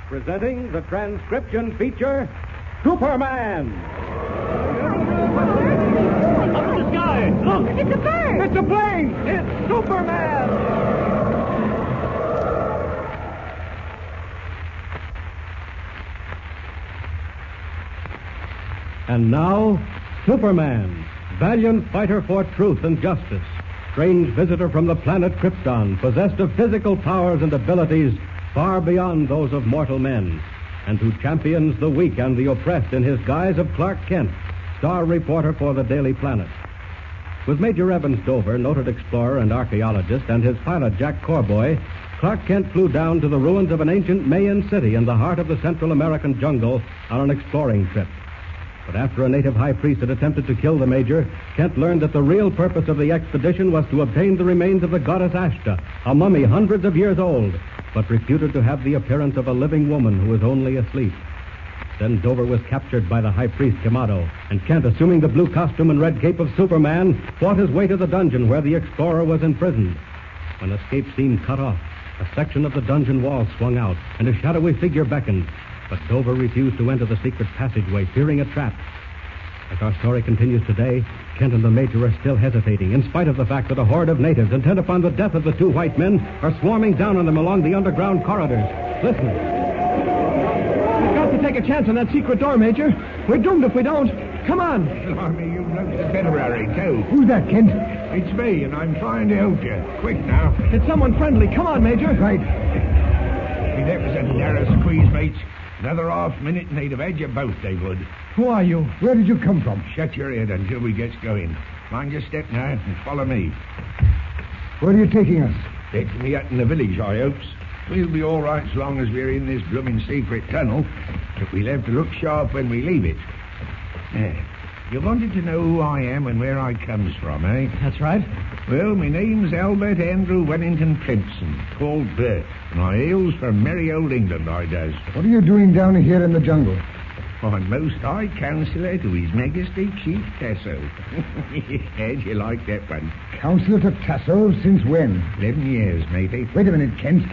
presenting the transcription feature, Superman. Up in the sky! Look! It's a bird! It's a plane! It's Superman! And now, Superman, valiant fighter for truth and justice, strange visitor from the planet Krypton, possessed of physical powers and abilities far beyond those of mortal men, and who champions the weak and the oppressed in his guise of Clark Kent, star reporter for the Daily Planet. With Major Evans Dover, noted explorer and archaeologist, and his pilot Jack Corboy, Clark Kent flew down to the ruins of an ancient Mayan city in the heart of the Central American jungle on an exploring trip. But after a native high priest had attempted to kill the Major, Kent learned that the real purpose of the expedition was to obtain the remains of the goddess Ashta, a mummy hundreds of years old, but reputed to have the appearance of a living woman who was only asleep. Then Dover was captured by the high priest Quemado, and Kent, assuming the blue costume and red cape of Superman, fought his way to the dungeon where the explorer was imprisoned. When escape seemed cut off, a section of the dungeon wall swung out, and a shadowy figure beckoned. But Dover refused to enter the secret passageway, fearing a trap. As our story continues today, Kent and the Major are still hesitating, in spite of the fact that a horde of natives intent upon the death of the two white men are swarming down on them along the underground corridors. Listen. We've got to take a chance on that secret door, Major. We're doomed if we don't. Come on. Blimey, you know the February, too. Who's that, Kent? It's me, and I'm trying to help you. Quick now. It's someone friendly. Come on, Major. Right. That was a narrow squeeze, mates. Another half minute and they'd have had you both, they would. Who are you? Where did you come from? Shut your head until we gets going. Mind your step now and follow me. Where are you taking us? Back to me hut in the village, I hopes. We'll be all right so long as we're in this blooming secret tunnel, but we'll have to look sharp when we leave it. You wanted to know who I am and where I comes from, eh? That's right. Well, my name's Albert Andrew Wellington Plimson, called Bert, and I hails from merry old England, I does. What are you doing down here in the jungle? I'm most high counselor to His Majesty Chief Tasso. How'd you like that one? Counselor to Tasso? Since when? 11 years, matey. Wait a minute, Kent.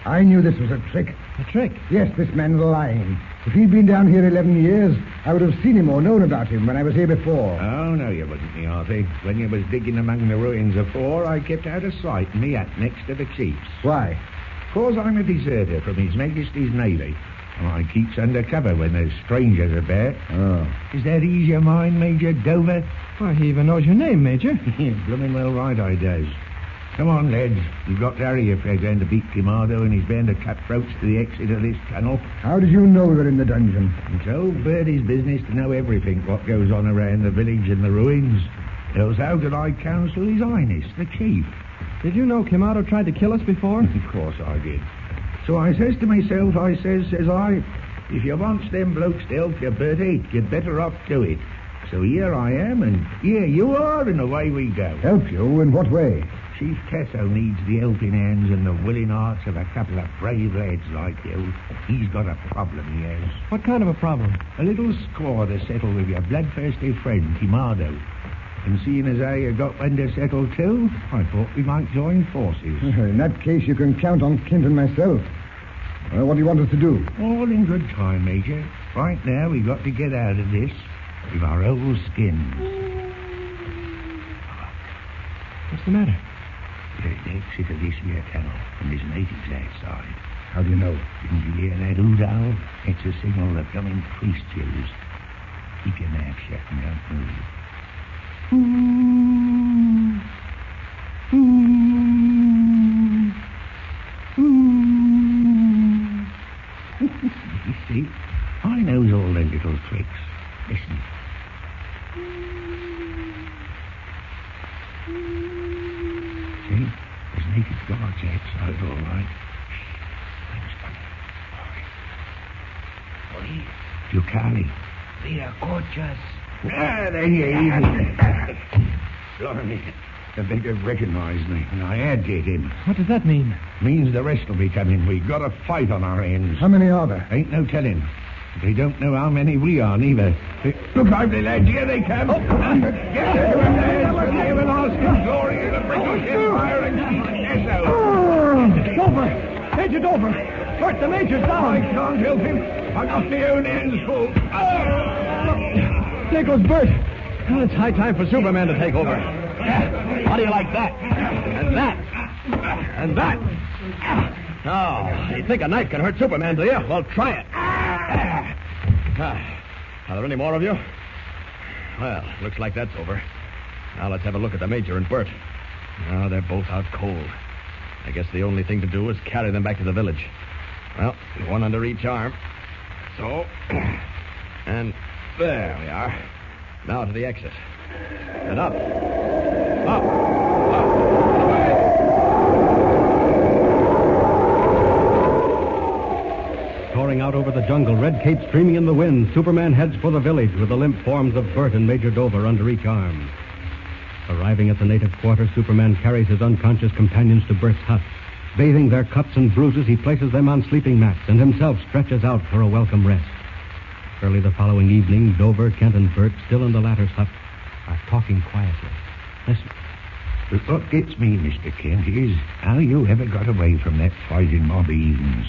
I knew this was a trick. A trick? Yes, this man's lying. If he'd been down here 11 years, I would have seen him or known about him when I was here before. Oh, no, you wouldn't, me Arthur. When you was digging among the ruins afore, I kept out of sight in me hut next to the chief's. Why? 'Cause I'm a deserter from His Majesty's Navy, and I keeps under cover when there's strangers about. Oh. Is that ease your mind, Major Dover? Why, he even knows your name, Major. Blooming well right, I does. Come on, lads. We've got to hurry if they're going to beat Quemado and his band of cutthroats to the exit of this tunnel. How did you know we were in the dungeon? It's old Birdie's business to know everything what goes on around the village and the ruins. Else how could I counsel His Highness, the chief? Did you know Quemado tried to kill us before? Of course I did. So I says to myself, says I, if you wants them blokes to help you, Bertie, you'd better off do it. So here I am, and here you are, and away we go. Help you? In what way? Chief Tasso needs the helping hands and the willing hearts of a couple of brave lads like you. He's got a problem, he has. What kind of a problem? A little score to settle with your bloodthirsty friend, Quemado. And seeing as how you got one to settle too, I thought we might join forces. In that case, you can count on Kent and myself. What do you want us to do? All in good time, Major. Right now, we've got to get out of this with our whole skins. What's the matter? The exit of this here tunnel, and there's natives outside. How do you know? Didn't you hear that hoot owl? It's a signal the coming priest use. Keep your mouth shut and don't move. You see, I knows all the little tricks. Listen. See? There's native guards outside, all right. Oi, Ducali. They are gorgeous. Ah, there you are. Blimey. The beggar recognized me, and I had get him. What does that mean? Means the rest will be coming. We've got a fight on our hands. How many are there? Ain't no telling. They don't know how many we are, neither. Look lively, lads. Here they come. Get into them, lads, for the everlasting glory of the British Empire and Chief Tasso. Dover! Major Dover! Bert, the Major's down. I can't help him. I got my own hands full. There goes Bert. Well, it's high time for Superman to take over. How do you like that? And that. And that. Oh, you think a knife can hurt Superman, do you? Well, try it. Are there any more of you? Well, looks like that's over. Now let's have a look at the Major and Bert. Now they're both out cold. I guess the only thing to do is carry them back to the village. Well, one under each arm. So. And there we are. Now to the exit. And up. Up. Soaring out over the jungle, red cape streaming in the wind, Superman heads for the village with the limp forms of Bert and Major Dover under each arm. Arriving at the native quarter, Superman carries his unconscious companions to Bert's hut. Bathing their cuts and bruises, he places them on sleeping mats and himself stretches out for a welcome rest. Early the following evening, Dover, Kent, and Bert, still in the latter's hut, are talking quietly. Listen. But what gets me, Mr. Kent, is how you ever got away from that fighting mob Evans.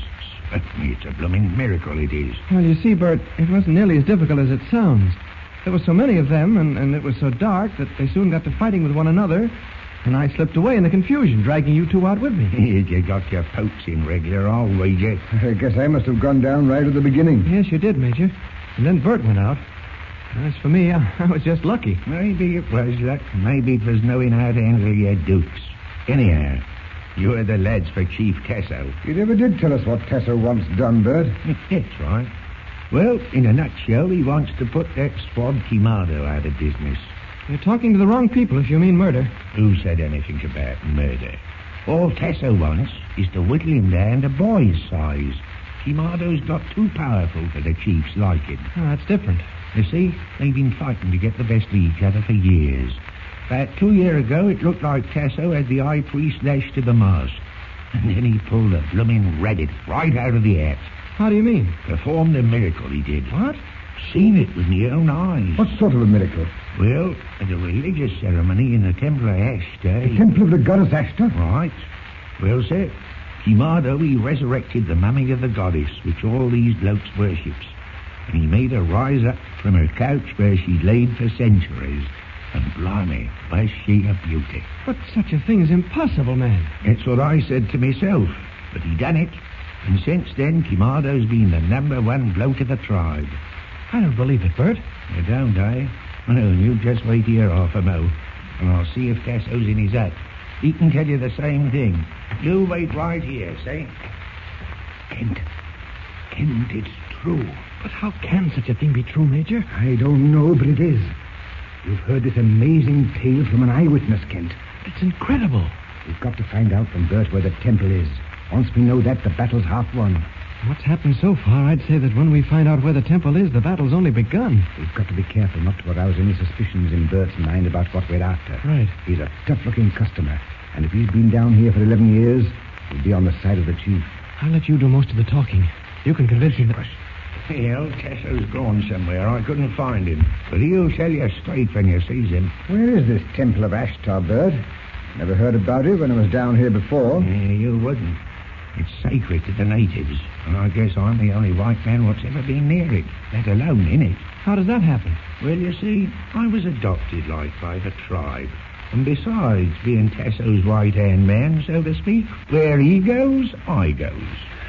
Certainly, it's a blooming miracle, it is. Well, you see, Bert, it wasn't nearly as difficult as it sounds. There were so many of them, and it was so dark that they soon got to fighting with one another, and I slipped away in the confusion, dragging you two out with me. You got your pokes in regular, I'll wager. I guess I must have gone down right at the beginning. Yes, you did, Major. And then Bert went out. As for me, I was just lucky. Maybe it was luck. Maybe it was knowing how to handle your dukes. Anyhow, you are the lads for Chief Tasso. You never did tell us what Tasso wants done, Bert. That's right. Well, in a nutshell, he wants to put that swab Quemado out of business. You're talking to the wrong people if you mean murder. Who said anything about murder? All Tasso wants is to whittle him down to boy's size. Quemado's got too powerful for the chief's liking. Oh, that's different. You see, they've been fighting to get the best of each other for years. About 2 years ago, it looked like Tasso had the high priest lashed to the mast. And then he pulled a blooming rabbit right out of the hat. How do you mean? Performed a miracle, he did. What? Seen it with my own eyes. What sort of a miracle? Well, at a religious ceremony in the Temple of Ashtar. The temple of the goddess Ashtar? Right. Well, sir, Quemado, he resurrected the mummy of the goddess, which all these blokes worships. And he made her rise up from her couch where she'd laid for centuries. And blimey, was she a beauty. But such a thing is impossible, man. That's what I said to myself. But he done it. And since then, Quemado's been the #1 bloke of the tribe. I don't believe it, Bert. You don't, eh? Well, you just wait here half a mo, and I'll see if Tasso's in his hut. He can tell you the same thing. You wait right here, see? Kent, it's true. But how can such a thing be true, Major? I don't know, but it is. You've heard this amazing tale from an eyewitness, Kent. It's incredible. We've got to find out from Bert where the temple is. Once we know that, the battle's half won. What's happened so far, I'd say that when we find out where the temple is, the battle's only begun. We've got to be careful not to arouse any suspicions in Bert's mind about what we're after. Right. He's a tough-looking customer, and if he's been down here for 11 years, he'll be on the side of the chief. I'll let you do most of the talking. You can convince him that... Well, Tasso's gone somewhere. I couldn't find him. But he'll tell you straight when you sees him. Where is this Temple of Ashtar, Bert? Never heard about it when I was down here before. Yeah, you wouldn't. It's sacred to the natives, and I guess I'm the only white man what's ever been near it, let alone in it. How does that happen? Well, you see, I was adopted, like, by the tribe. And besides, being Tasso's right-hand man, so to speak, where he goes, I goes.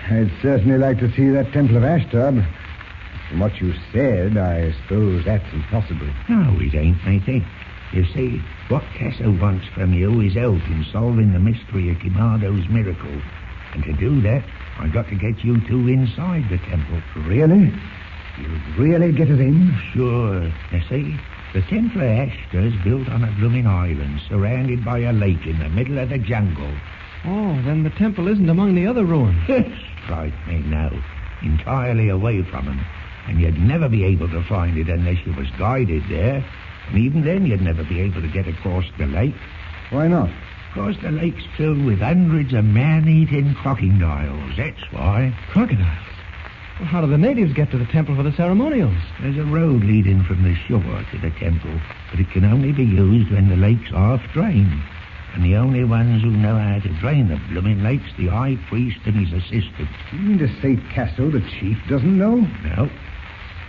I'd certainly like to see that Temple of Ashtar, but from what you said, I suppose that's impossible. No, it ain't, matey. You see, what Tasso wants from you is help in solving the mystery of Quemado's miracle. And to do that, I got to get you two inside the temple. Really? You'd really get us in? Sure. You see, the Temple of Ashtar's built on a blooming island, surrounded by a lake in the middle of the jungle. Oh, then the temple isn't among the other ruins. Right, me now. Entirely away from them. And you'd never be able to find it unless you was guided there. And even then, you'd never be able to get across the lake. Why not? Because the lake's filled with hundreds of man-eating crocodiles, that's why. Crocodiles? Well, how do the natives get to the temple for the ceremonials? There's a road leading from the shore to the temple, but it can only be used when the lake's half drained. And the only ones who know how to drain the blooming lake's the high priest and his assistant. You mean to say Tasso, the chief, doesn't know? No.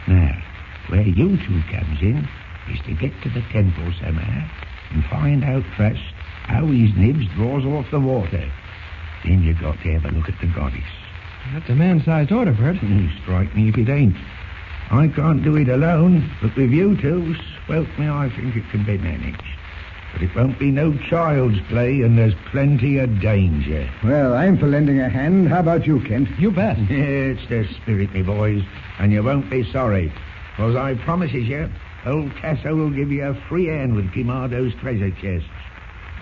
Now, where you two comes in is to get to the temple somehow and find out first how his nibs draws off the water. Then you got to have a look at the goddess. That's a man-sized order, Bert. Strike me if it ain't. I can't do it alone, but with you two, swelp me, I think it can be managed. But it won't be no child's play, and there's plenty of danger. Well, I'm for lending a hand. How about you, Kent? You bet. Yeah, it's the spirit, me boys, and you won't be sorry. Because I promises you, old Tasso will give you a free hand with Kimardo's treasure chests.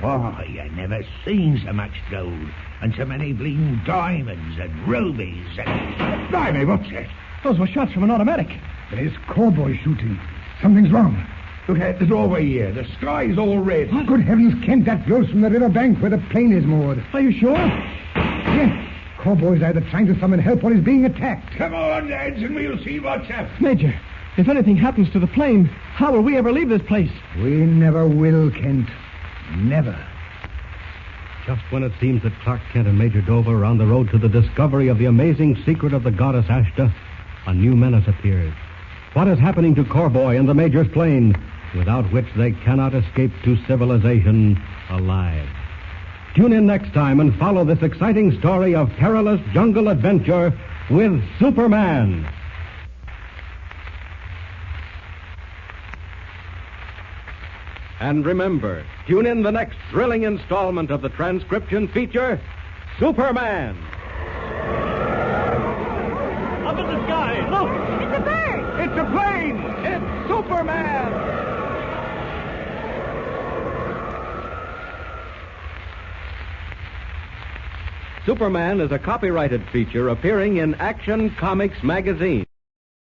Why, you never seen so much gold, and so many bleeding diamonds and rubies and... Blimey, what's that? Those were shots from an automatic. There's Corboy shooting. Something's wrong. Look at the doorway here. The sky's all red. What? Good heavens, Kent, that glows from the river bank where the plane is moored. Are you sure? Yes. Corboy's either trying to summon help or he's being attacked. Come on, lads, and we'll see what's up. Major, if anything happens to the plane, how will we ever leave this place? We never will, Kent. Never. Just when it seems that Clark Kent and Major Dover are on the road to the discovery of the amazing secret of the goddess Ashta, a new menace appears. What is happening to Corboy and the Major's plane, without which they cannot escape to civilization alive? Tune in next time and follow this exciting story of perilous jungle adventure with Superman. And remember, tune in the next thrilling installment of the transcription feature, Superman. Up in the sky, look! It's a bird! It's a plane! It's Superman! Superman is a copyrighted feature appearing in Action Comics magazine.